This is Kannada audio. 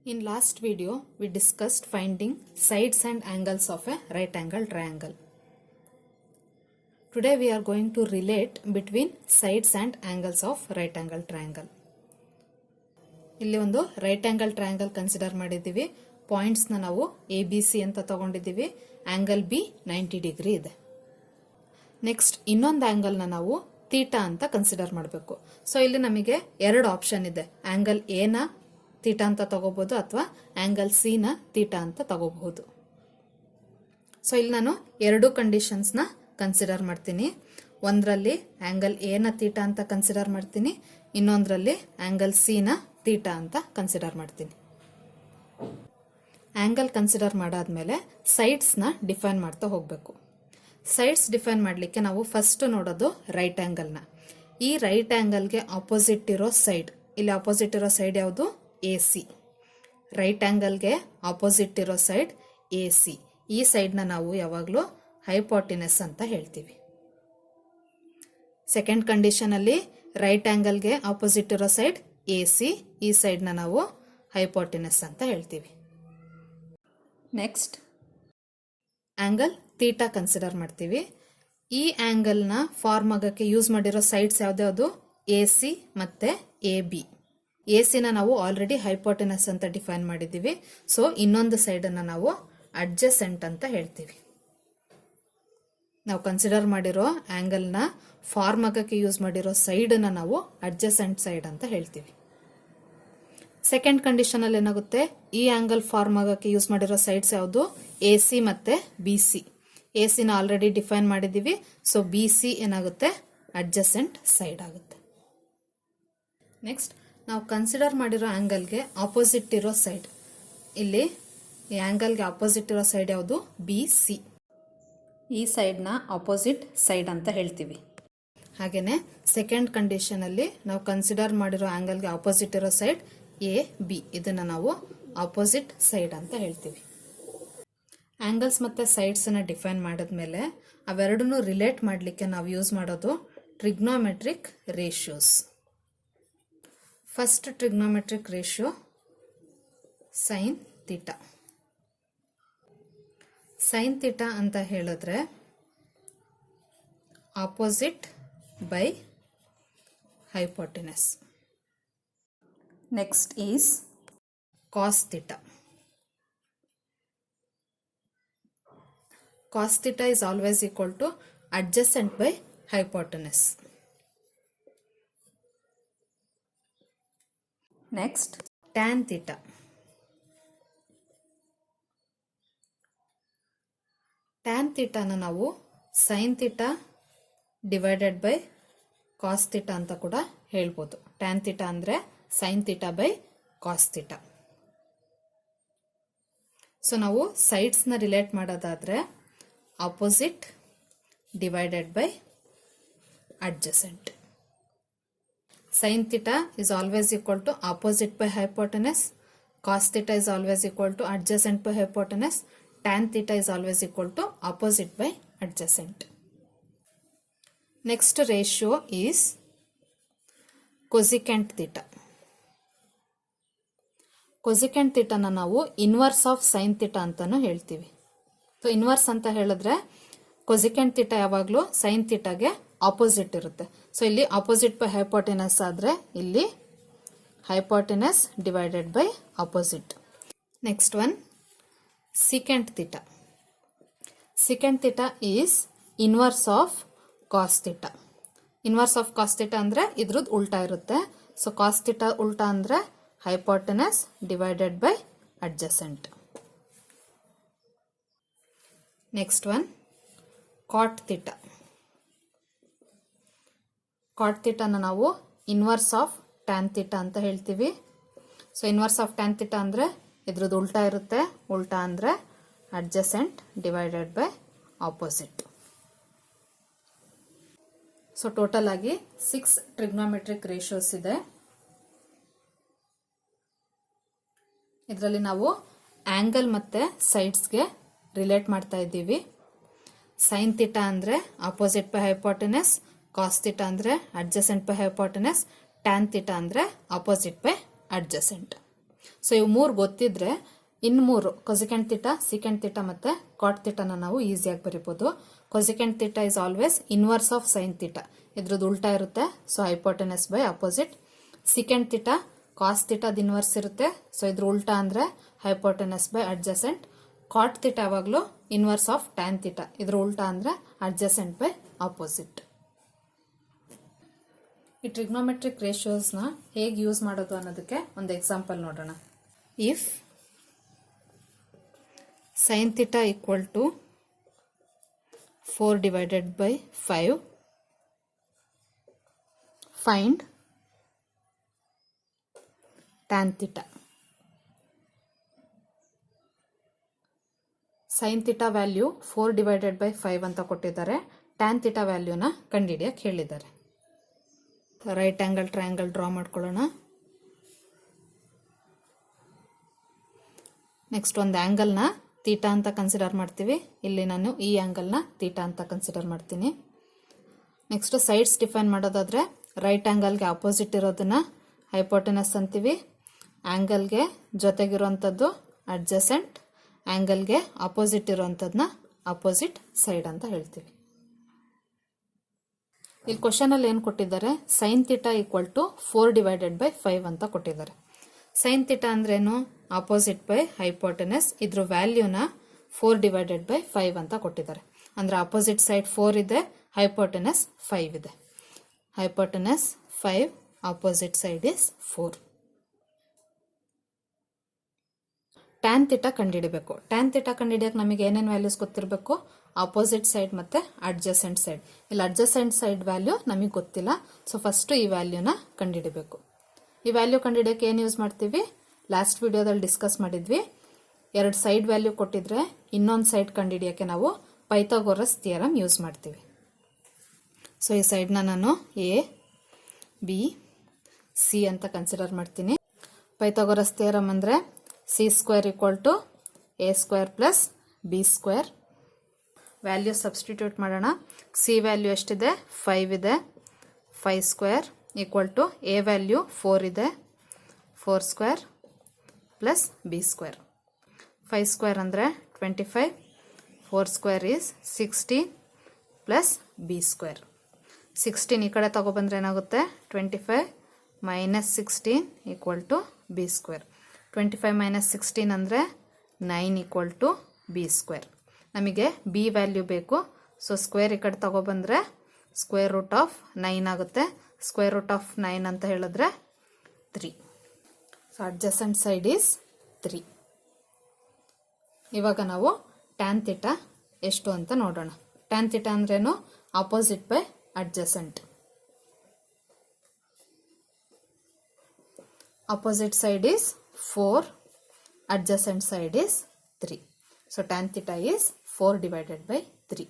In last video, we discussed finding sides and angles of a right angle triangle. Today we are going to relate between sides and angles of right angle triangle. ಇಲ್ಲಿ ಒಂದು ರೈಟ್ ಆಂಗಲ್ ಟ್ರಯಾಂಗಲ್ ಕನ್ಸಿಡರ್ ಮಾಡಿದ್ದೀವಿ. ಪಾಯಿಂಟ್ಸ್ ನಾವು ABC ಅಂತ ತಗೊಂಡಿದ್ದೀವಿ. ಆಂಗಲ್ B 90 ಡಿಗ್ರಿ ಇದೆ. ನೆಕ್ಸ್ಟ್ ಇನ್ನೊಂದು ಆಂಗಲ್ ನಾವು ಥೀಟಾ ಅಂತ ಕನ್ಸಿಡರ್ ಮಾಡಬೇಕು. ಸೊ ಇಲ್ಲಿ ನಮಗೆ ಎರಡು ಆಪ್ಷನ್ ಇದೆ. ಆಂಗಲ್ A ನ ಥೀಟಾ ಅಂತ ತಗೋಬಹುದು ಅಥವಾ ಆಂಗಲ್ C ನ ಥೀಟಾ ಅಂತ ತಗೋಬಹುದು. ಸೊ ಇಲ್ಲಿ ನಾನು ಎರಡು ಕಂಡೀಷನ್ಸ್ ನ ಕನ್ಸಿಡರ್ ಮಾಡ್ತೀನಿ. ಒಂದರಲ್ಲಿ ಆಂಗಲ್ A ನ ಥೀಟಾ ಅಂತ ಕನ್ಸಿಡರ್ ಮಾಡ್ತೀನಿ, ಇನ್ನೊಂದರಲ್ಲಿ ಆಂಗಲ್ C ನ ಥೀಟಾ ಅಂತ ಕನ್ಸಿಡರ್ ಮಾಡ್ತೀನಿ. ಆಂಗಲ್ ಕನ್ಸಿಡರ್ ಮಾಡಾದ್ಮೇಲೆ ಸೈಡ್ಸ್ ನ ಡಿಫೈನ್ ಮಾಡ್ತಾ ಹೋಗಬೇಕು. ಸೈಡ್ಸ್ ಡಿಫೈನ್ ಮಾಡಲಿಕ್ಕೆ ನಾವು ಫಸ್ಟ್ ನೋಡೋದು ರೈಟ್ ಆಂಗಲ್ ನ. ಈ ರೈಟ್ ಆಂಗಲ್ಗೆ ಆಪೋಸಿಟ್ ಇರೋ ಸೈಡ್, ಇಲ್ಲಿ ಆಪೋಸಿಟ್ ಇರೋ ಸೈಡ್ ಯಾವುದು? AC. ರೈಟ್ ಆಂಗಲ್ಗೆ ಆಪೋಸಿಟ್ ಇರೋ ಸೈಡ್ AC. ಈ ಸೈಡ್ ನ ನಾವು ಯಾವಾಗಲೂ ಹೈಪೋಟಿನಸ್ ಅಂತ ಹೇಳ್ತೀವಿ. ಸೆಕೆಂಡ್ ಕಂಡೀಷನ್ ಅಲ್ಲಿ ರೈಟ್ ಆಂಗಲ್ಗೆ ಆಪೋಸಿಟ್ ಇರೋ ಸೈಡ್ AC, ಈ ಸೈಡ್ ನ ನಾವು ಹೈಪೋಟಿನಸ್ ಅಂತ ಹೇಳ್ತೀವಿ. ನೆಕ್ಸ್ಟ್ ಆಂಗಲ್ ಥೀಟಾ ಕನ್ಸಿಡರ್ ಮಾಡ್ತೀವಿ. ಈ ಆಂಗಲ್ ನ ಫಾರ್ಮ್ ಆಗಕ್ಕೆ ಯೂಸ್ ಮಾಡಿರೋ ಸೈಡ್ಸ್ ಯಾವ್ದು? AC ಮತ್ತೆ AB. AC ನ ನಾವು ಆಲ್ರೆಡಿ ಹೈಪೋಟಿನಸ್ ಅಂತ ಡಿಫೈನ್ ಮಾಡಿದ್ದೀವಿ. ಸೊ ಇನ್ನೊಂದು ಸೈಡ್ ಅನ್ನ ನಾವು ಅಡ್ಜಸೆಂಟ್ ಅಂತ ಹೇಳ್ತೀವಿ. ನಾವು ಕನ್ಸಿಡರ್ ಮಾಡಿರೋ ಆಂಗಲ್ ನ ಫಾರ್ಮ್ ಆಗಕ್ಕೆ ಯೂಸ್ ಮಾಡಿರೋ ಸೈಡ್ ನ ನಾವು ಅಡ್ಜಸೆಂಟ್ ಸೈಡ್ ಅಂತ ಹೇಳ್ತೀವಿ. ಸೆಕೆಂಡ್ ಕಂಡೀಷನ್ ಅಲ್ಲಿ ಏನಾಗುತ್ತೆ? ಈ ಆಂಗಲ್ ಫಾರ್ಮ್ ಆಗಕ್ಕೆ ಯೂಸ್ ಮಾಡಿರೋ ಸೈಡ್ಸ್ ಯಾವುದು? AC ಮತ್ತೆ BC. AC ನ ಆಲ್ರೆಡಿ ಡಿಫೈನ್ ಮಾಡಿದ್ದೀವಿ. ಸೊ BC ಏನಾಗುತ್ತೆ? ಅಡ್ಜಸೆಂಟ್ ಸೈಡ್ ಆಗುತ್ತೆ. ನೆಕ್ಸ್ಟ್ ನಾವು ಕನ್ಸಿಡರ್ ಮಾಡಿರೋ ಆಂಗಲ್ಗೆ ಆಪೋಸಿಟ್ ಇರೋ ಸೈಡ್, ಇಲ್ಲಿ ಈ ಆಂಗಲ್ಗೆ ಆಪೋಸಿಟ್ ಇರೋ ಸೈಡ್ ಯಾವುದು? BC. ಈ ಸೈಡ್ ನ ಆಪೋಸಿಟ್ ಸೈಡ್ ಅಂತ ಹೇಳ್ತೀವಿ. ಹಾಗೇನೆ ಸೆಕೆಂಡ್ ಕಂಡೀಷನ್ ಅಲ್ಲಿ ನಾವು ಕನ್ಸಿಡರ್ ಮಾಡಿರೋ ಆಂಗಲ್ಗೆ ಆಪೋಸಿಟ್ ಇರೋ ಸೈಡ್ AB. ಇದನ್ನ ನಾವು ಆಪೋಸಿಟ್ ಸೈಡ್ ಅಂತ ಹೇಳ್ತೀವಿ. ಆಂಗಲ್ಸ್ ಮತ್ತೆ ಸೈಡ್ಸ್ ಅನ್ನ ಡಿಫೈನ್ ಮಾಡಿದ್ಮೇಲೆ ಅವೆರಡನ್ನು ರಿಲೇಟ್ ಮಾಡಲಿಕ್ಕೆ ನಾವು ಯೂಸ್ ಮಾಡೋದು trigonometric ratios. First trigonometric ratio sine theta. Sine theta ಅಂತ ಹೇಳಿದ್ರೆ opposite by hypotenuse. Next is cos theta. Cos theta is always equal to adjacent by hypotenuse. Next, tan theta. Tan theta na ನಾವು sin theta divided by cos theta ಅಂತ ಕೂಡ ಹೇಳ್ಬೋದು. tan theta ಅಂದ್ರೆ sin theta by cos theta. So ನಾವು ಸೈಡ್ಸ್ ನ ರಿಲೇಟ್ ಮಾಡೋದಾದ್ರೆ opposite divided by adjacent. Sin theta is always equal to opposite by hypotenuse. Cos theta is always equal to adjacent by hypotenuse. Tan theta is always equal to opposite by adjacent. Next ratio is cosecant theta. Cosecant theta na ನಾವು inverse of sin theta ಅಂತಾನು ಹೇಳ್ತೀವಿ. ಸೊ ಇನ್ವರ್ಸ್ ಅಂತ ಹೇಳಿದ್ರೆ ಕೊಸಿಕೆಂಟ್ ಥೀಟಾ ಯಾವಾಗಲೂ ಸೈನ್ ಥೀಟಾಗೆ ಆಪೋಸಿಟ್ ಇರುತ್ತೆ. ಸೊ ಇಲ್ಲಿ ಆಪೋಸಿಟ್ ಬೈ ಹೈಪೋಟೆನಸ್ ಆದ್ರೆ ಇಲ್ಲಿ hypotenuse divided by opposite. Next one secant theta. Secant theta is inverse of cos theta. Inverse of cos theta ಅಂದ್ರೆ ಇದ್ರದ್ದು ಉಲ್ಟಾ ಇರುತ್ತೆ. ಸೊ ಕಾಸ್ ಥೀಟಾ ಉಲ್ಟಾ ಅಂದ್ರೆ hypotenuse divided by adjacent. Next one cot theta. Cot ಥೀಟಾನ ನಾವು ಇನ್ವರ್ಸ್ ಆಫ್ ಟ್ಯಾನ್ ಥೀಟಾ ಅಂತ ಹೇಳ್ತೀವಿ. So inverse of tan theta ಅಂದ್ರೆ ಇದ್ರದ್ದು ಉಲ್ಟಾ ಇರುತ್ತೆ. ಉಲ್ಟಾ ಅಂದ್ರೆ adjacent divided by opposite. So total ಆಗಿ 6 ಟ್ರಿಗ್ನೋಮೆಟ್ರಿಕ್ ರೇಷಿಯೋಸ್ ಇದೆ. ಇದರಲ್ಲಿ ನಾವು ಆಂಗಲ್ ಮತ್ತೆ ಸೈಡ್ಸ್ಗೆ ರಿಲೇಟ್ ಮಾಡ್ತಾ ಇದ್ದೀವಿ. ಸೈನ್ ಥೀಟಾ ಅಂದ್ರೆ opposite by hypotenuse, cos theta ಅಂದ್ರೆ adjacent by hypotenuse, tan theta ಅಂದ್ರೆ ಆಪೋಸಿಟ್ ಬೈ ಅಡ್ಜಸೆಂಟ್. ಸೊ ಇವು 3 ಗೊತ್ತಿದ್ರೆ ಇನ್ನು 3 ಕೊಸೆಕೆಂಟ್ ಥೀಟಾ, ಸೆಕೆಂಟ್ ಥೀಟಾ ಮತ್ತೆ ಕಾಟ್ ಥೀಟಾನ ನಾವು ಈಸಿಯಾಗಿ ಬರೀಬಹುದು. Cosecant theta is always inverse of sine theta, ಇದ್ರದ್ದು ಉಲ್ಟಾ ಇರುತ್ತೆ, so hypotenuse by opposite. Secant theta cos ಥೀಟಾದ ಇನ್ವರ್ಸ್ ಇರುತ್ತೆ, ಸೊ ಇದ್ರ ಉಲ್ಟಾ ಅಂದ್ರೆ hypotenuse by adjacent. Cot theta ಯಾವಾಗಲೂ ಇನ್ವರ್ಸ್ ಆಫ್ ಟ್ಯಾನ್ ಥೀಟಾ, ಇದ್ರ ಉಲ್ಟಾ ಅಂದ್ರೆ ಅಡ್ಜಸೆಂಟ್ ಬೈ ಅಪೋಸಿಟ್. ಈ ಟ್ರಿಗ್ನೋಮೆಟ್ರಿಕ್ ರೇಷಿಯೋಸ್ನ ಹೇಗೆ ಯೂಸ್ ಮಾಡೋದು ಅನ್ನೋದಕ್ಕೆ ಒಂದು ಎಕ್ಸಾಂಪಲ್ ನೋಡೋಣ. If sin theta equal to 4 divided by 5, find tan theta. sin theta value 4 divided by 5 ಅಂತ ಕೊಟ್ಟಿದ್ದಾರೆ. tan theta ವ್ಯಾಲ್ಯೂನ ಕಂಡುಹಿಡಿಯಕ್ಕೆ ಹೇಳಿದ್ದಾರೆ. ರೈಟ್ ಆಂಗಲ್ ಟ್ರಯಾಂಗಲ್ ಡ್ರಾ ಮಾಡ್ಕೊಳ್ಳೋಣ. ನೆಕ್ಸ್ಟ್ ಒಂದು ಆಂಗಲ್ನ ಥೀಟಾ ಅಂತ ಕನ್ಸಿಡರ್ ಮಾಡ್ತೀವಿ. ಇಲ್ಲಿ ನಾನು ಈ ಆಂಗಲ್ನ ಥೀಟಾ ಅಂತ ಕನ್ಸಿಡರ್ ಮಾಡ್ತೀನಿ. ನೆಕ್ಸ್ಟ್ ಸೈಡ್ಸ್ ಡಿಫೈನ್ ಮಾಡೋದಾದ್ರೆ ರೈಟ್ ಆಂಗಲ್ಗೆ ಆಪೋಸಿಟ್ ಇರೋದನ್ನ ಹೈಪೋಟೆನಸ್ ಅಂತೀವಿ, ಆಂಗಲ್ಗೆ ಜೊತೆಗಿರುವಂಥದ್ದು ಅಡ್ಜಸೆಂಟ್, ಆಂಗಲ್ಗೆ ಆಪೋಸಿಟ್ ಇರುವಂಥದ್ದನ್ನ ಅಪೋಸಿಟ್ ಸೈಡ್ ಅಂತ ಹೇಳ್ತೀವಿ. ಇಲ್ಲಿ ಕ್ವಶನ್ ಅಲ್ಲಿ ಏನು ಕೊಟ್ಟಿದ್ದಾರೆ, sine theta equal to 4 divided by 5 ಅಂತ ಕೊಟ್ಟಿದ್ದಾರೆ. ಸೈನ್ ಥೀಟಾ ಅಂದ್ರೇನು, ಆಪೋಸಿಟ್ ಬೈ ಹೈಪೋಟೆನಸ್, ಇದ್ರ ವ್ಯಾಲ್ಯೂನ 4 divided by 5 ಅಂತ ಕೊಟ್ಟಿದ್ದಾರೆ. ಅಂದ್ರೆ ಆಪೋಸಿಟ್ ಸೈಡ್ 4 ಇದೆ, ಹೈಪೋಟೆನಸ್ 5 ಇದೆ. Hypotenuse 5, opposite side is 4. Tan theta ಕಂಡುಹಿಡಬೇಕು. ಟ್ಯಾನ್ ಥೀಟಾ ಕಂಡುಹಿಡಿಯಕ್ಕೆ ನಮಗೆ ಏನೇನು ವ್ಯಾಲ್ಯೂಸ್ ಗೊತ್ತಿರಬೇಕು, ಆಪೋಸಿಟ್ ಸೈಡ್ ಮತ್ತೆ ಅಡ್ಜಸೆಂಟ್ ಸೈಡ್. ಇಲ್ಲಿ ಅಡ್ಜಸೆಂಟ್ ಸೈಡ್ ವ್ಯಾಲ್ಯೂ ನಮಗೆ ಗೊತ್ತಿಲ್ಲ, ಸೊ ಫಸ್ಟ್ ಈ ವ್ಯಾಲ್ಯೂನ ಕಂಡುಹಿಡಬೇಕು. ಈ ವ್ಯಾಲ್ಯೂ ಕಂಡುಹಿಡಿಯಕ್ಕೆ ಏನು ಯೂಸ್ ಮಾಡ್ತೀವಿ, ಲಾಸ್ಟ್ ವಿಡಿಯೋದಲ್ಲಿ ಡಿಸ್ಕಸ್ ಮಾಡಿದ್ವಿ. 2 ಸೈಡ್ ವ್ಯಾಲ್ಯೂ ಕೊಟ್ಟಿದ್ರೆ ಇನ್ನೊಂದು ಸೈಡ್ ಕಂಡುಹಿಡಿಯಕ್ಕೆ ನಾವು ಪೈಥಾಗೋರಸ್ ಥಿಯರಮ್ ಯೂಸ್ ಮಾಡ್ತೀವಿ. ಸೊ ಈ ಸೈಡ್ನ ನಾನು ಎ ಬಿ ಸಿ ಅಂತ ಕನ್ಸಿಡರ್ ಮಾಡ್ತೀನಿ. ಪೈಥಾಗೋರಸ್ ಥಿಯರಮ್ ಅಂದರೆ c² = a² + b². Value substitute ಮಾಡೋಣ. ಸಿ ವ್ಯಾಲ್ಯೂ ಎಷ್ಟಿದೆ, 5 ಇದೆ. 5² = a ವ್ಯಾಲ್ಯೂ 4 ಇದೆ, 4² + b². 5² ಅಂದರೆ 25, 4² is 16 + b². 16 ಈ ಕಡೆ ತಗೊಬಂದ್ರೆ ಏನಾಗುತ್ತೆ, 25 - 16 = b². 25 - 16 ಅಂದರೆ 9 = b². ನಮಗೆ ಬಿ ವ್ಯಾಲ್ಯೂ ಬೇಕು, ಸೊ ಸ್ಕ್ವೇರ್ ಈ ಕಡೆ ತಗೊಬಂದ್ರೆ √9 ಆಗುತ್ತೆ. √9 ಅಂತ ಹೇಳಿದ್ರೆ 3. So adjacent side is 3. ಇವಾಗ ನಾವು ಟ್ಯಾನ್ ಥೀಟಾ ಎಷ್ಟು ಅಂತ ನೋಡೋಣ. ಟ್ಯಾನ್ ಥೀಟಾ ಅಂದ್ರೇನು, opposite by adjacent. Opposite side is 4, adjacent side is 3. So tan theta is 4 divided by 3.